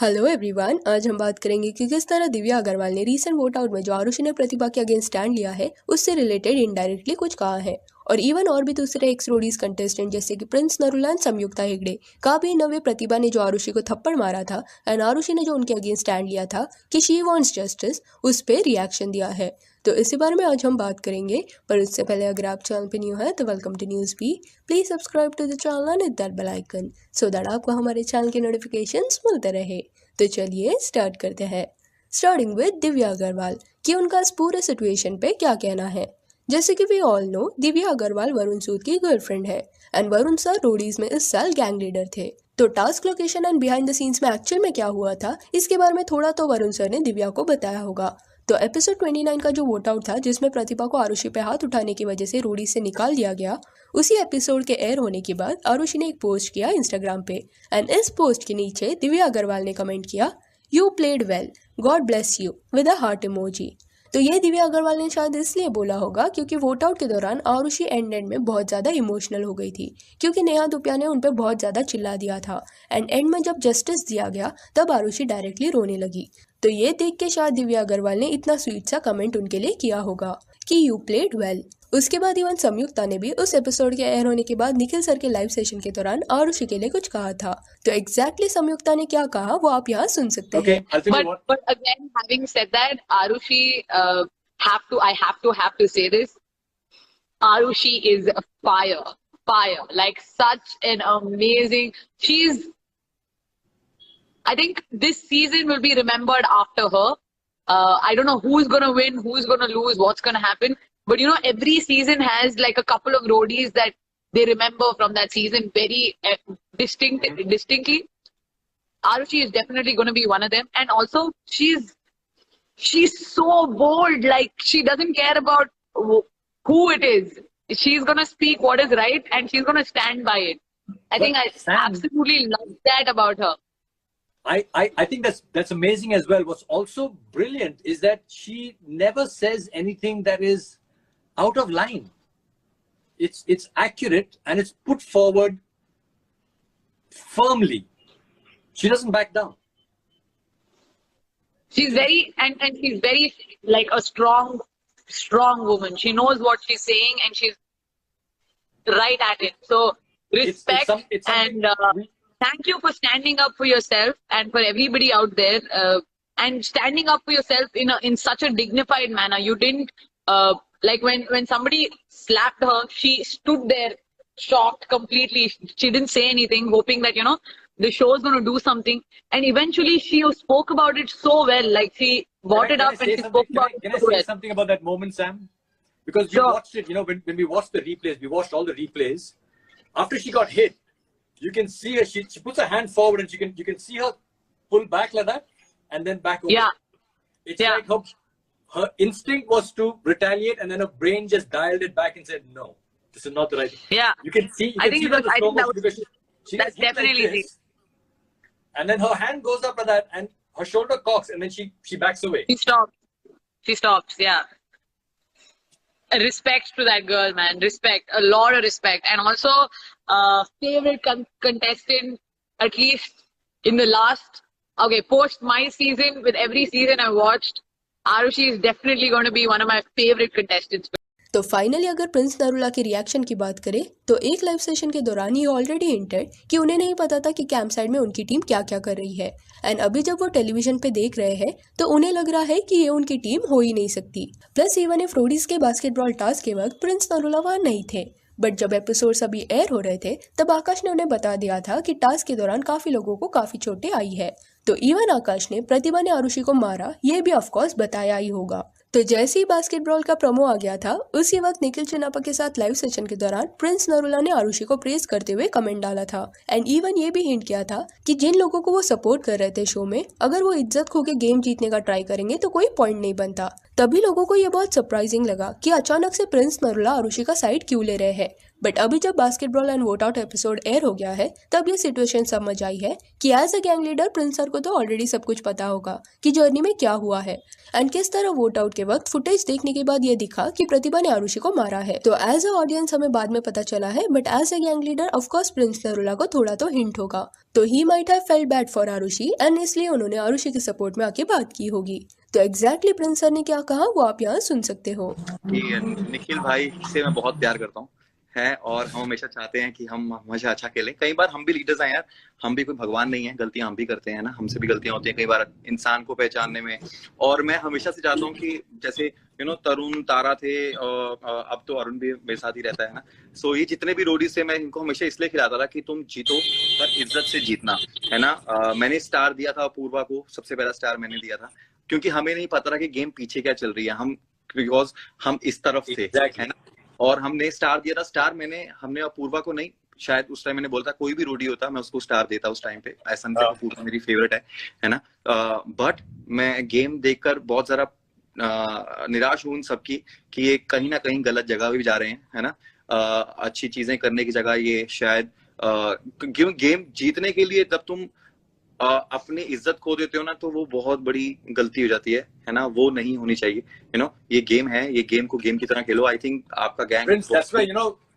Hello everyone, आज हम बात करेंगे कि किस तरह दिव्या अग्रवाल ने रीसेंट वोट आउट में जो आरुषि ने प्रतिभा के अगेंस्ट स्टैंड लिया है उससे रिलेटेड इनडायरेक्टली कुछ कहा है। और इवन और भी दूसरे एक्स रोडीज कंटेस्टेंट जैसे कि प्रिंस नरुला एंड संयुक्ता हेगड़े का भी नव्य प्रतिभा ने जो आरुषि को थप्पड़ मारा था एंड आरुषि ने जो उनके अगेंस्ट स्टैंड लिया था कि शी वांट्स जस्टिस, उस पर रिएक्शन दिया है। तो इसी बारे में आज हम बात करेंगे, पर उससे पहले अगर आप चैनल पे न्यू है तो welcome to News B. Please subscribe to the channel and hit that bell icon so that आपको हमारे चैनल के नोटिफिकेशंस मिलते रहे। तो चलिए स्टार्ट करते हैं। स्टार्टिंग विद दिव्या अग्रवाल कि उनका इस पूरे सिचुएशन पे क्या कहना है। जैसे कि we all know, Divya Agarwal Varun Sood की गर्लफ्रेंड है एंड वरुण सर रोडीज में इस साल गैंग लीडर थे। तो task location and behind the scenes में एक्चुअल में क्या हुआ था इसके बारे में थोड़ा तो वरुण सर ने दिव्या को बताया होगा। तो एपिसोड 29 का जो वोट आउट था जिसमें प्रतिभा को आरुषि पे हाथ उठाने की वजह से रोडी से निकाल दिया गया, उसी एपिसोड के एयर होने के बाद आरुषि ने एक पोस्ट किया इंस्टाग्राम पे एंड इस पोस्ट के नीचे दिव्या अग्रवाल ने कमेंट किया, you played well, God bless you, with a heart emoji. तो ये दिव्या अग्रवाल ने शायद इसलिए बोला होगा क्योंकि वोट आउट के दौरान आरुषि एंड में बहुत ज़्यादा इमोशनल हो गई थी क्योंकि नेहा धूपिया ने उन पर बहुत ज़्यादा चिल्ला दिया था एंड में जब जस्टिस दिया गया तब आरुषि डायरेक्टली रोने लगी। तो ये देख के शायद दिव्या अग्रवाल ने इतना स्वीट सा कमेंट उनके लिए किया होगा कि यू प्लेड वेल। उसके बाद इवन संयुक्ता ने भी उस एपिसोड के एयर होने के बाद निखिल सर के लाइव सेशन के दौरान आरुषि के लिए कुछ कहा था। तो एग्जैक्टली संयुक्ता ने क्या कहा वो आप यहाँ सुन सकते हैं। But again, having said that, Arushi, I have to say this. Arushi is fire, like such an amazing. I think this season will be remembered after her. I don't know who's gonna win, who's gonna lose, what's gonna happen. But you know, every season has like a couple of roadies that they remember from that season very distinctly. Arushi is definitely going to be one of them, and also she's so bold. Like she doesn't care about who it is. She's going to speak what is right, and she's going to stand by it. I think I absolutely love that about her. I think that's amazing as well. What's also brilliant is that she never says anything that is out of line. It's accurate and it's put forward firmly. She doesn't back down. She's very and she's very like a strong woman. She knows what she's saying and she's right at it. So respect and thank you for standing up for yourself and for everybody out there and standing up for yourself in such a dignified manner. You didn't like when somebody slapped her, she stood there shocked completely. She didn't say anything, hoping that the show is going to do something, and eventually she spoke about it so well. Like she brought it up and she spoke about it. Can I say something about that moment, Sam? Because you watched it, when we watched the replays, we watched all the replays. After she got hit, you can see her. She puts her hand forward, and you can see her pull back like that, and then back over. Yeah, it's like her instinct was to retaliate, and then her brain just dialed it back and said, "No, this is not the right thing." Yeah, you can see. I think that was. That's definitely like this, and then her hand goes up like that, and her shoulder cocks, and then she backs away. She stops. Yeah. Respect to that girl, man. Respect, a lot of respect, and also favorite contestant, at least in the last. Okay, post my season, with every season I watched, Arushi is definitely going to be one of my favorite contestants. तो finally अगर Prince Narula के reaction की बात करें तो एक live session के दौरान ये ऑलरेडी हिंटेड कि उन्हें नहीं पता था कि कैंप साइड में उनकी टीम क्या क्या कर रही है एंड अभी जब वो टेलीविजन पे देख रहे हैं तो उन्हें लग रहा है कि ये उनकी टीम हो ही नहीं सकती। प्लस इवन इफ रोडीज के बास्केटबॉल टास्क के वक्त प्रिंस नरुला वहाँ नहीं थे, बट जब एपिसोड्स अभी एयर हो रहे थे तब आकाश ने उन्हें बता दिया था कि टास्क के दौरान काफी लोगों को काफी चोटें आई है। तो इवन आकाश ने प्रतिभा ने आरुषि को मारा ये भी ऑफकोर्स बताया ही होगा। तो जैसे ही बास्केटबॉल का प्रोमो आ गया था उसी वक्त निखिल चिन्नापा के साथ लाइव सेशन के दौरान प्रिंस नरुला ने आरुषि को प्रेज करते हुए कमेंट डाला था एंड इवन ये भी हिंट किया था कि जिन लोगों को वो सपोर्ट कर रहे थे शो में, अगर वो इज्जत खो के गेम जीतने का ट्राई करेंगे तो कोई पॉइंट नहीं बनता। तभी लोगों को ये बहुत सरप्राइजिंग लगा कि अचानक से प्रिंस नरुला आरुषि का साइड क्यों ले रहे हैं। बट अभी जब basketball and vote out episode air हो गया है तब ये सिचुएशन समझ आई है कि as a gang leader Prince sir को तो ऑलरेडी सब कुछ पता होगा कि जर्नी में क्या हुआ है एंड किस तरह वोट आउट के वक्त फुटेज देखने के बाद ये दिखा कि प्रतिभा ने आरुषि को मारा है। तो एज अ ऑडियंस हमें बाद में पता चला है, but as a gang leader of course Prince Narula को थोड़ा तो हिंट होगा। तो he might have felt bad for Arushi and इसलिए उन्होंने आरुषि के सपोर्ट में आके बात की होगी। तो एग्जैक्टली प्रिंस सर ने क्या कहा वो आप यहाँ सुन सकते हो। निखिल भाई से मैं बहुत प्यार करता हूँ है, और हम हमेशा चाहते हैं कि हम हमेशा अच्छा खेलें। कई बार हम भी लीडर्स हैं यार, हम भी कोई भगवान नहीं है, गलतियां हम भी करते हैं ना, हमसे भी गलतियां होती हैं कई बार इंसान को पहचानने में। और मैं हमेशा से चाहता हूँ कि जैसे तरुण तारा थे, अब तो अरुण भी मेरे साथ ही रहता है ना। सो ये जितने भी रोडीज थे मैं इनको हमेशा इसलिए खिलाता था कि तुम जीतो पर इज्जत से जीतना, है ना। मैंने स्टार दिया था अपूर्वा को, सबसे पहला स्टार मैंने दिया था, क्योंकि हमें नहीं पता था कि गेम पीछे क्या चल रही है, बिकॉज हम इस तरफ थे, है ना। और हमने स्टार दिया था। स्टार हमने अपूर्वा को नहीं, शायद उस टाइम मैंने बोला था कोई भी रोडी होता मैं उसको स्टार देता उस टाइम पे। ऐसा नहीं अपूर्वा मेरी फेवरेट है ना। बट मैं गेम देखकर बहुत जरा निराश हूं सबकी कि ये कहीं ना कहीं गलत जगह भी जा रहे हैं, है ना। अच्छी चीजें करने की जगह ये शायद गेम जीतने के लिए जब तुम अपनी इज्जत खो देते हो ना, तो वो बहुत बड़ी गलती हो जाती है ना। वो नहीं होनी चाहिए। ये गेम है, ये गेम को गेम की तरह खेलो। आई थिंक आपका गैंग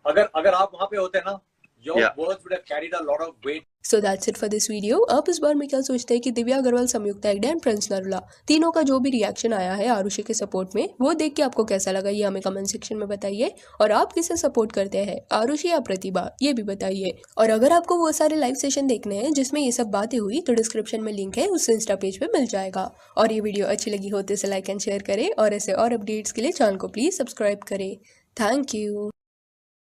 अगर आप वहां पे होते ना, your words would have carried a lot of weight. So that's it for this video. आप इस बार में क्या सोचते हैं कि दिव्या अग्रवाल, संयुक्ता हेगड़े एंड प्रिंस नरूला तीनों का जो भी रिएक्शन आया है आरुषि के सपोर्ट में, वो देख के आपको कैसा लगा ये हमें कमेंट सेक्शन में बताइए। और आप किसे सपोर्ट करते हैं, आरुषि या प्रतिभा, ये भी बताइए। और अगर आपको वो सारे लाइव सेशन देखने हैं जिसमें ये सब बातें हुई, तो डिस्क्रिप्शन में लिंक है, उस इंस्टा पेज पे मिल जाएगा। और ये वीडियो अच्छी लगी हो तो इसे लाइक एंड शेयर करें, और ऐसे और अपडेट्स के लिए चैनल को प्लीज सब्सक्राइब करें। Thank you.